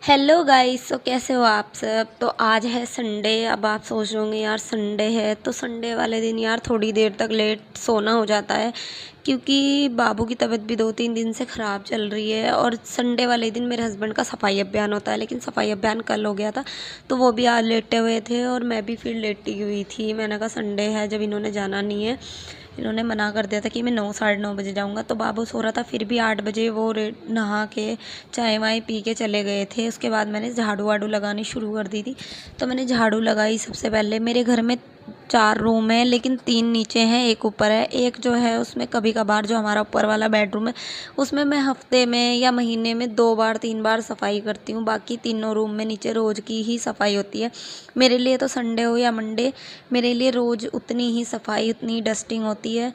Hello guys. तो कैसे हो आप सब। तो आज है संडे। अब आप सोच रहे होंगे यार संडे है तो संडे वाले दिन यार थोड़ी देर तक लेट सोना हो जाता है, क्योंकि बाबू की तबीयत भी 2-3 दिन से ख़राब चल रही है। और संडे वाले दिन मेरे हस्बैंड का सफाई अभियान होता है, लेकिन सफाई अभियान कल हो गया था तो वो भी आज लेटे हुए थे और मैं भी फिर लेटी हुई थी। मैंने कहा संडे है, जब इन्होंने जाना नहीं है, इन्होंने मना कर दिया था कि मैं 9-9:30 बजे जाऊँगा, तो बाबू सो रहा था। फिर भी 8 बजे वो नहा के चाय वाय पी के चले गए थे। उसके बाद मैंने झाड़ू वाड़ू लगानी शुरू कर दी थी। तो मैंने झाड़ू लगाई सबसे पहले। मेरे घर में 4 रूम है, लेकिन 3 नीचे हैं, एक ऊपर है। एक जो है उसमें कभी कभार, जो हमारा ऊपर वाला बेडरूम है, उसमें मैं हफ्ते में या महीने में 2 बार 3 बार सफाई करती हूँ। बाकी तीनों रूम में नीचे रोज़ की ही सफाई होती है। मेरे लिए तो संडे हो या मंडे, मेरे लिए रोज़ उतनी ही सफाई, उतनी डस्टिंग होती है।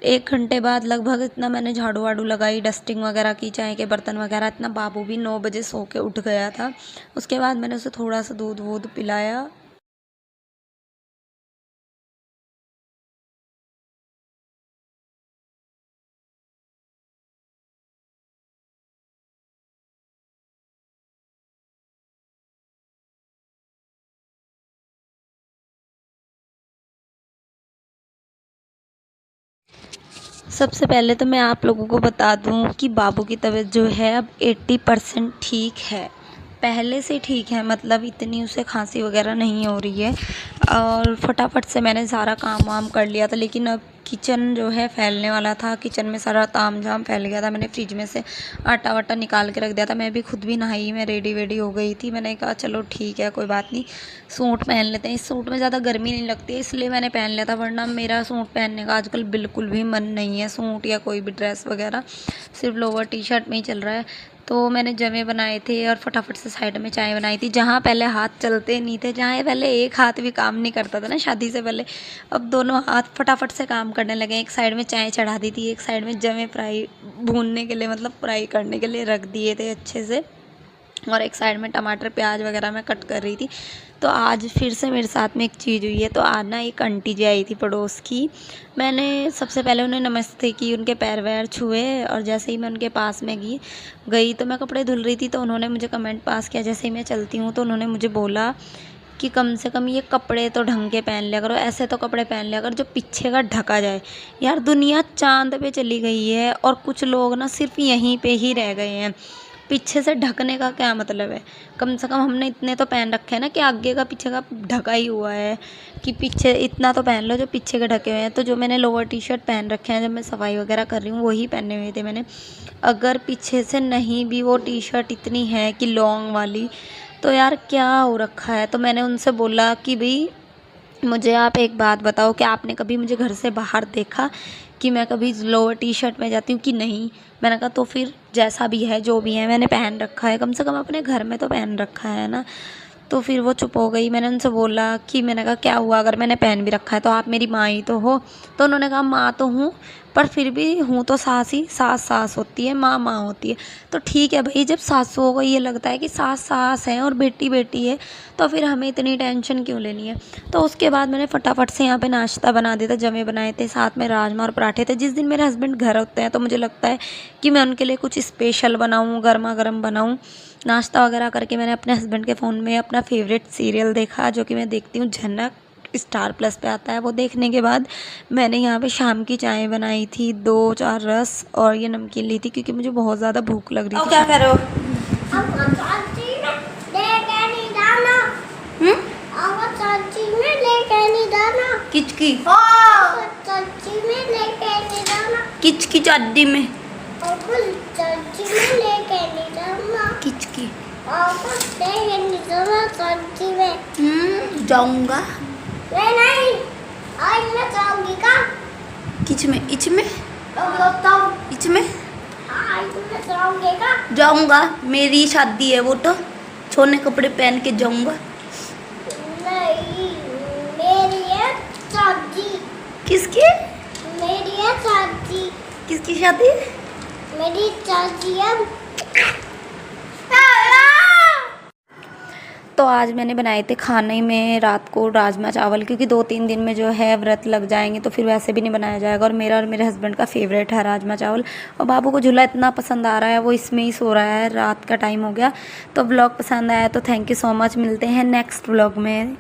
1 घंटे बाद लगभग इतना मैंने झाड़ू वाड़ू लगाई, डस्टिंग वगैरह की, चाय के बर्तन वगैरह, इतना बाबू भी 9 बजे सो के उठ गया था। उसके बाद मैंने उसे थोड़ा सा दूध वूध पिलाया। सबसे पहले तो मैं आप लोगों को बता दूं कि बाबू की तबीयत जो है अब 80% ठीक है, पहले से ठीक है। मतलब इतनी उसे खांसी वगैरह नहीं हो रही है। और फटाफट से मैंने सारा काम वाम कर लिया था, लेकिन अब किचन जो है फैलने वाला था। किचन में सारा ताम झाम फैल गया था। मैंने फ्रिज में से आटा वाटा निकाल के रख दिया था। मैं भी खुद भी नहाई, मैं रेडी वेडी हो गई थी। मैंने कहा चलो ठीक है, कोई बात नहीं, सूट पहन लेते हैं। इस सूट में ज़्यादा गर्मी नहीं लगती है, इसलिए मैंने पहन लिया था, वरना मेरा सूट पहनने का आजकल बिल्कुल भी मन नहीं है। सूट या कोई भी ड्रेस वगैरह, सिर्फ लोअर टी शर्ट में ही चल रहा है। तो मैंने जमे बनाए थे और फटाफट से साइड में चाय बनाई थी। जहाँ पहले हाथ चलते नहीं थे, जहाँ पहले एक हाथ भी काम नहीं करता था ना शादी से पहले, अब दोनों हाथ फटाफट से काम करने लगे। एक साइड में चाय चढ़ा दी थी, एक साइड में जमे फ्राई भूनने के लिए, मतलब फ्राई करने के लिए रख दिए थे अच्छे से, और एक साइड में टमाटर प्याज वगैरह मैं कट कर रही थी। तो आज फिर से मेरे साथ में एक चीज़ हुई है। तो आज ना एक आंटी जी आई थी पड़ोस की। मैंने सबसे पहले उन्हें नमस्ते की, उनके पैर वैर छुए, और जैसे ही मैं उनके पास में गई तो मैं कपड़े धुल रही थी, तो उन्होंने मुझे कमेंट पास किया। जैसे ही मैं चलती हूँ तो उन्होंने मुझे बोला कि कम से कम ये कपड़े तो ढंग के पहन लिया करो, ऐसे तो कपड़े पहन लिया करो जो पीछे का ढका जाए। यार दुनिया चांद पे चली गई है और कुछ लोग ना सिर्फ यहीं पे ही रह गए हैं। पीछे से ढकने का क्या मतलब है। कम से कम हमने इतने तो पहन रखे हैं ना कि आगे का पीछे का ढका ही हुआ है, कि पीछे इतना तो पहन लो जो पीछे के ढके हुए हैं। तो जो मैंने लोअर टी शर्ट पहन रखे हैं जब मैं सफाई वगैरह कर रही हूँ, वही पहने हुए थे मैंने। अगर पीछे से नहीं भी वो टी शर्ट इतनी है कि लॉन्ग वाली, तो यार क्या हो रखा है। तो मैंने उनसे बोला कि भाई मुझे आप एक बात बताओ कि आपने कभी मुझे घर से बाहर देखा कि मैं कभी लोअर टी शर्ट में जाती हूँ कि नहीं। मैंने कहा तो फिर जैसा भी है, जो भी है, मैंने पहन रखा है, कम से कम अपने घर में तो पहन रखा है ना। तो फिर वो चुप हो गई। मैंने उनसे बोला कि, मैंने कहा क्या हुआ, अगर मैंने पहन भी रखा है तो आप मेरी माँ ही तो हो। तो उन्होंने कहा माँ तो हूँ, पर फिर भी हूँ तो सास ही। सास सास होती है, माँ माँ होती है। तो ठीक है भाई, जब सासुओं को ये लगता है कि सास सास है और बेटी बेटी है, तो फिर हमें इतनी टेंशन क्यों लेनी है। तो उसके बाद मैंने फटाफट से यहाँ पे नाश्ता बना दिया था। जमे बनाए थे, साथ में राजमा और पराठे थे। जिस दिन मेरे हस्बैंड घर होते हैं तो मुझे लगता है कि मैं उनके लिए कुछ स्पेशल बनाऊँ, गर्मा गर्म बनाऊँ। नाश्ता वगैरह करके मैंने अपने हस्बैंड के फ़ोन में अपना फेवरेट सीरियल देखा, जो कि मैं देखती हूँ झनक, स्टार प्लस पे आता है। वो देखने के बाद मैंने यहाँ पे शाम की चाय बनाई थी, 2-4 रस और ये नमकीन ली थी, क्योंकि मुझे बहुत ज़्यादा भूख लग रही थी। क्या करो? किचकी किचकी चादी में किचकी जाऊंगा। किच में इच में इच में जाऊंगा। मेरी शादी है, वो तो छोने कपड़े पहन के जाऊंगा। किसकी? मेरी है चाची। किसकी शादी? मेरी चाची है। तो आज मैंने बनाए थे खाने में रात को राजमा चावल, क्योंकि 2-3 दिन में जो है व्रत लग जाएंगे तो फिर वैसे भी नहीं बनाया जाएगा। और मेरे हस्बैंड का फेवरेट है राजमा चावल, और बाबू को झूला इतना पसंद आ रहा है, वो इसमें ही सो रहा है, रात का टाइम हो गया। तो व्लॉग पसंद आया तो थैंक यू सो मच, मिलते हैं नेक्स्ट व्लॉग में।